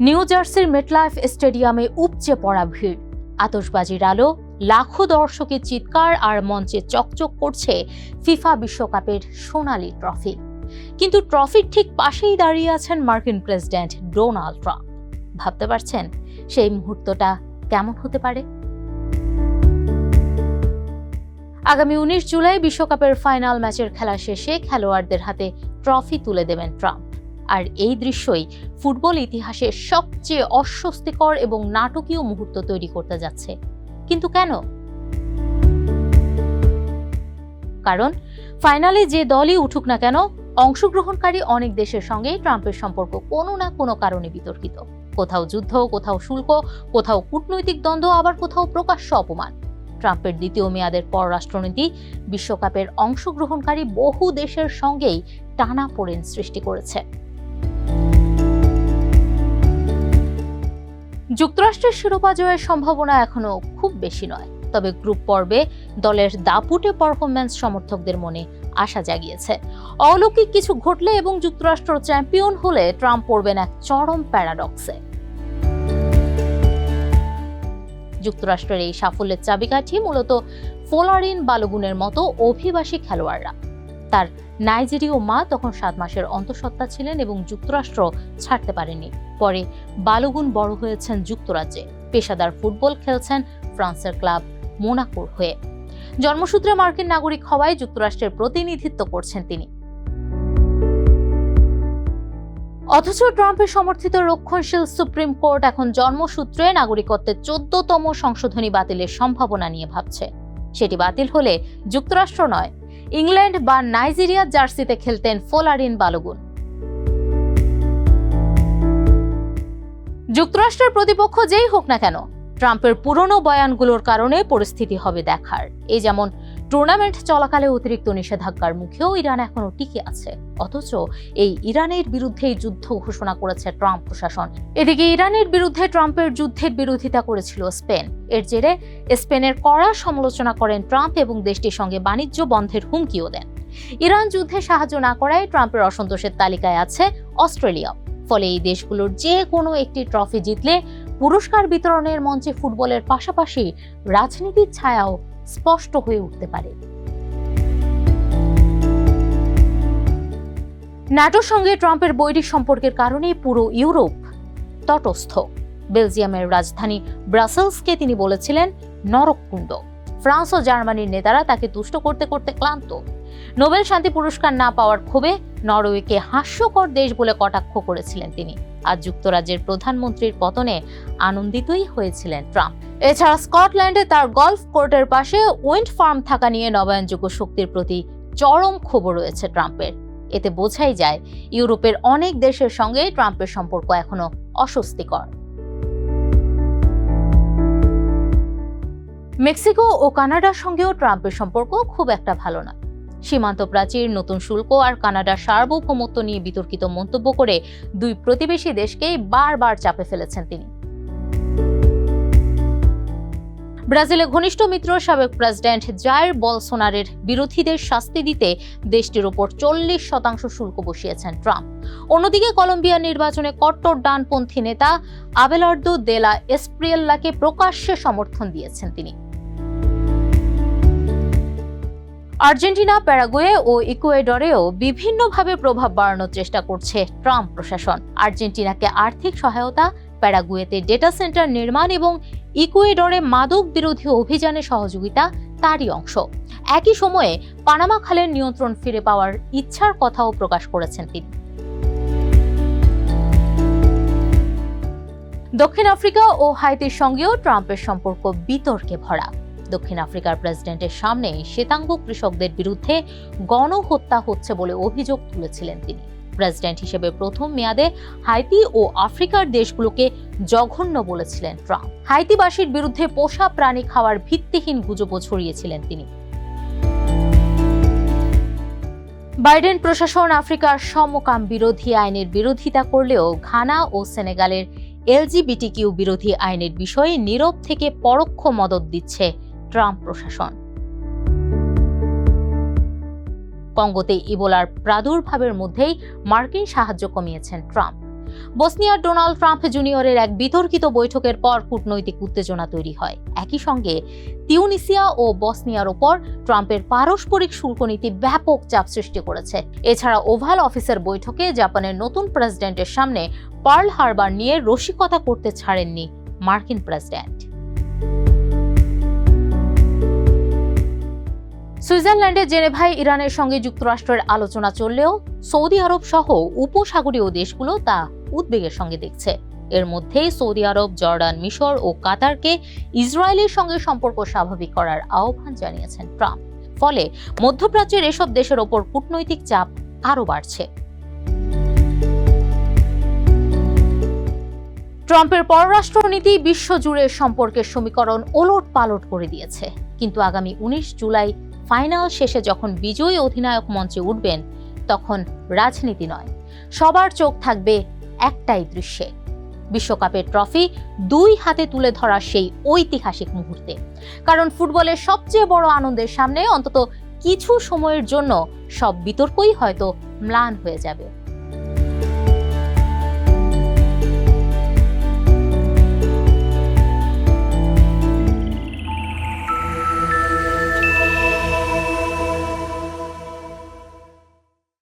New জার্সির MetLife স্টেডিয়ামে উপচে পড়া ভিড়, আতশবাজির আলো, লাখো দর্শকের চিৎকার আর মঞ্চে চকচক করছে ফিফা বিশ্বকাপের সোনালী ট্রফি। কিন্তু ট্রফির ঠিক পাশেই দাঁড়িয়ে আছেন মার্কিন প্রেসিডেন্ট ডোনাল্ড ট্রাম্প। ভাবতে পারছেন সেই মুহূর্তটা কেমন হতে পারে? আগামী 19 জুলাই বিশ্বকাপের ফাইনাল ম্যাচের খেলা শেষে খেলোয়াড়দের হাতে ট্রফি তুলে দেবেন ট্রাম্প। আর এই দৃশ্যই ফুটবল ইতিহাসের সবচেয়ে অস্বস্তিকর এবং নাটকীয় মুহূর্ত তৈরি করতে যাচ্ছে। কিন্তু কেন? কারণ ফাইনালে যে দলই উঠুক না কেন, অংশগ্রহণকারী অনেক দেশের সঙ্গে ট্রাম্পের সম্পর্ক কোনো না কোনো কারণে বিতর্কিত। কোথাও যুদ্ধ, কোথাও শুল্ক, কোথাও কূটনৈতিক দ্বন্দ্ব, আবার কোথাও প্রকাশ্য অপমান। ট্রাম্পের দ্বিতীয় মেয়াদের পররাষ্ট্রনীতি বিশ্বকাপের অংশগ্রহণকারী বহু দেশের সঙ্গেই টানাপোড়েন সৃষ্টি করেছে। যুক্তরাষ্ট্রের শিরোপা জয়ের সম্ভাবনা এখনো খুব বেশি নয়, তবে গ্রুপ পর্বে দলের দাপুটে পারফরম্যান্স সমর্থকদের মনে আশা জাগিয়েছে। অলৌকিক কিছু ঘটলে এবং যুক্তরাষ্ট্র চ্যাম্পিয়ন হলে ট্রাম্প পড়বেন এক চরম প্যারাডক্সে। যুক্তরাষ্ট্রের এই সাফল্যের চাবিকাঠি মূলত ফোলারিন বালোগুনের মতো অভিবাসী খেলোয়াড়রা। তার নাইজেরীয় মা তখন 7 মাসের অন্তঃসত্ত্বা ছিলেন এবং যুক্তরাষ্ট্র ছাড়তে পারেনি। পরে বালোগুন বড় হয়েছেন যুক্তরাজ্যে, পেশাদার ফুটবল খেলছেন ফ্রান্সের ক্লাব মোনাকোর হয়ে। জন্মসূত্রে মার্কিন নাগরিক হওয়ায় যুক্তরাষ্ট্রের প্রতিনিধিত্ব করছেন তিনি। অথচ ট্রাম্পের সমর্থিত রক্ষণশীল সুপ্রিম কোর্ট এখন জন্মসূত্রে নাগরিকত্বের 14তম সংশোধনী বাতিলের সম্ভাবনা নিয়ে ভাবছে। সেটি বাতিল হলে যুক্তরাষ্ট্র নয়, ইংল্যান্ড বা নাইজেরিয়ার জার্সিতে খেলতেন ফোলারিন বালোগুন। যুক্তরাষ্ট্রের প্রতিপক্ষ যেই হোক না কেন, ট্রাম্পের পুরনো বয়ানগুলোর কারণে পরিস্থিতি হবে দেখার। এই যেমন টুর্নামেন্ট চলাকালে অতিরিক্ত নিষেধাজ্ঞার মুখেও ইরান এখনো টিকে আছে, অথচ এই ইরানের বিরুদ্ধেই যুদ্ধ ঘোষণা করেছে ট্রাম্প প্রশাসন। এদিকে ইরানের বিরুদ্ধে ট্রাম্পের যুদ্ধের বিরোধিতা করেছিল স্পেন। এর জেরে স্পেনের কড়া সমালোচনা করেন ট্রাম্প এবং দেশটির সঙ্গে বাণিজ্য বন্ধের হুমকিও দেন। ইরান যুদ্ধে সাহায্য না করায় ট্রাম্পের অসন্তোষের তালিকায় আছে অস্ট্রেলিয়া। ফলে এই দেশগুলোর যে কোনো একটি ট্রফি জিতলে পুরস্কার বিতরণের মঞ্চে ফুটবলের পাশাপাশি রাজনীতির ছায়াও স্পষ্ট হয়ে উঠতে পারে। ন্যাটোর সঙ্গে ট্রাম্পের বৈরী সম্পর্কের কারণে পুরো ইউরোপ তটস্থ। বেলজিয়ামের রাজধানী ব্রাসেলসকে তিনি বলেছিলেন নরককুণ্ড। ফ্রান্স ও জার্মানির নেতারা তাকে তুষ্ট করতে করতে ক্লান্ত। নোবেল শান্তি পুরস্কার না পাওয়ার ক্ষোভে নরওয়েকে হাস্যকর দেশ বলে কটাক্ষ করেছিলেন তিনি। আর যুক্তরাজ্যের প্রধানমন্ত্রীর পতনে আনন্দিতই হয়েছিলেন ট্রাম্প। এছাড়া স্কটল্যান্ডে তার গলফ কোর্টের পাশে উইন্ড ফার্ম থাকা নিয়ে নবায়নযোগ্য শক্তির প্রতি চরম ক্ষোভ রয়েছে ট্রাম্পের। এতে বোঝাই যায় ইউরোপের অনেক দেশের সঙ্গে ট্রাম্পের সম্পর্ক এখনো অস্বস্তিকর। মেক্সিকো ও কানাডার সঙ্গেও ট্রাম্পের সম্পর্ক খুব একটা ভালো না। সীমান্ত প্রাচীর, নতুন শুল্ক আর কানাডার সার্বভৌমত্ব নিয়ে বিতর্কিত মন্তব্য করে দুই প্রতিবেশী দেশকেই বারবার চাপে ফেলেছেন তিনি। ব্রাজিলের ঘনিষ্ঠ মিত্র সাবেক প্রেসিডেন্ট জাইর বলসোনারের বিরোধীদের শাস্তি দিতে দেশটির উপর 40% শুল্ক বসিয়েছেন ট্রাম্প। অন্যদিকে কলম্বিয়ার নির্বাচনে কট্টর ডানপন্থী নেতা আবেলার্দো দে লা এসপ্রিয়েল্লাকে প্রকাশ্যে সমর্থন দিয়েছেন তিনি। আর্জেন্টিনা, প্যারাগুয়ে ও ইকুয়েডরেও বিভিন্নভাবে প্রভাব বাড়ানোর চেষ্টা করছে ট্রাম্প প্রশাসন। আর্জেন্টিনাকে আর্থিক সহায়তা, প্যারাগুয়েতে ডেটা সেন্টার নির্মাণ এবং ইকুয়েডরে মাদক বিরোধী অভিযানে সহযোগিতা তারই অংশ। একই সময়ে পানামা খালের নিয়ন্ত্রণ ফিরে পাওয়ার ইচ্ছার কথাও প্রকাশ করেছেন তিনি। দক্ষিণ আফ্রিকা ও হাইতির সঙ্গেও ট্রাম্পের সম্পর্ক বিতর্কে ভরা। দক্ষিণ আফ্রিকার প্রেসিডেন্টের সামনে শ্বেতাঙ্গ কৃষকদের বিরুদ্ধে গণহত্যা হচ্ছে বলে অভিযোগ তুলেছিলেন তিনি। প্রেসিডেন্ট হিসেবে প্রথম মেয়াদে হাইতি ও আফ্রিকার দেশগুলোকে জঘন্য বলেছিলেন ট্রাম্প। হাইতিবাসীর বিরুদ্ধে পোষা প্রাণী খাওয়ার ভিত্তিহীন গুজবও ছড়িয়েছিলেন তিনি। বাইডেন প্রশাসন আফ্রিকার সমকাম বিরোধী আইনের বিরোধিতা করলেও ঘানা ও সেনেগালের এলজিবিটিকিউ বিরোধী আইনের বিষয়ে নীরব থেকে পরোক্ষ মদত দিচ্ছে ট্রাম্প প্রশাসন। কঙ্গোতে ইবোলার প্রাদুর্ভাবের মধ্যেই মার্কিন সাহায্য কমিয়েছেন ট্রাম্প। বসনিয়ার ডোনাল্ড ট্রাম্প জুনিয়রের এক বিতর্কিত বৈঠকের পর কূটনৈতিক উত্তেজনা তৈরি হয়। একই সঙ্গে তিউনিসিয়া ও বসনিয়ার ওপর ট্রাম্পের পারস্পরিক শুল্ক নীতি ব্যাপক চাপ সৃষ্টি করেছে। এছাড়া ওভাল অফিসের বৈঠকে জাপানের নতুন প্রেসিডেন্টের সামনে পার্ল হারবার নিয়ে রসিকতা করতে ছাড়েননি মার্কিন প্রেসিডেন্ট। সুইজারল্যান্ডের জেনেভায় ইরানের সঙ্গে যুক্তরাষ্ট্রের আলোচনা চললেও সৌদি আরব সহ উপসাগরীয় দেশগুলো তা উদ্বেগের সঙ্গে দেখছে। এর মধ্যেই সৌদি আরব, জর্ডান, মিশর ও কাতারকে ইসরায়েলের সঙ্গে সম্পর্ক স্বাভাবিক করার আহ্বান জানিয়েছেন ট্রাম্প। ফলে মধ্যপ্রাচ্যের এসব দেশের ওপর কূটনৈতিক চাপ আরও বাড়ছে। ট্রাম্পের পররাষ্ট্রনীতি বিশ্বজুড়ে সম্পর্কের সমীকরণ ওলটপালট করে দিয়েছে। কিন্তু আগামী 19 জুলাই ফাইনাল শেষে যখন বিজয়ী অধিনায়ক মঞ্চে উঠবেন, তখন রাজনীতি নয়, সবার চোখ থাকবে একটাই দৃশ্যে, বিশ্বকাপের ট্রফি 2 হাতে তুলে ধরা সেই ঐতিহাসিক মুহূর্তে। কারণ ফুটবলের সবচেয়ে বড় আনন্দের সামনে অন্তত কিছু সময়ের জন্য সব বিতর্কই হয়তো ম্লান হয়ে যাবে।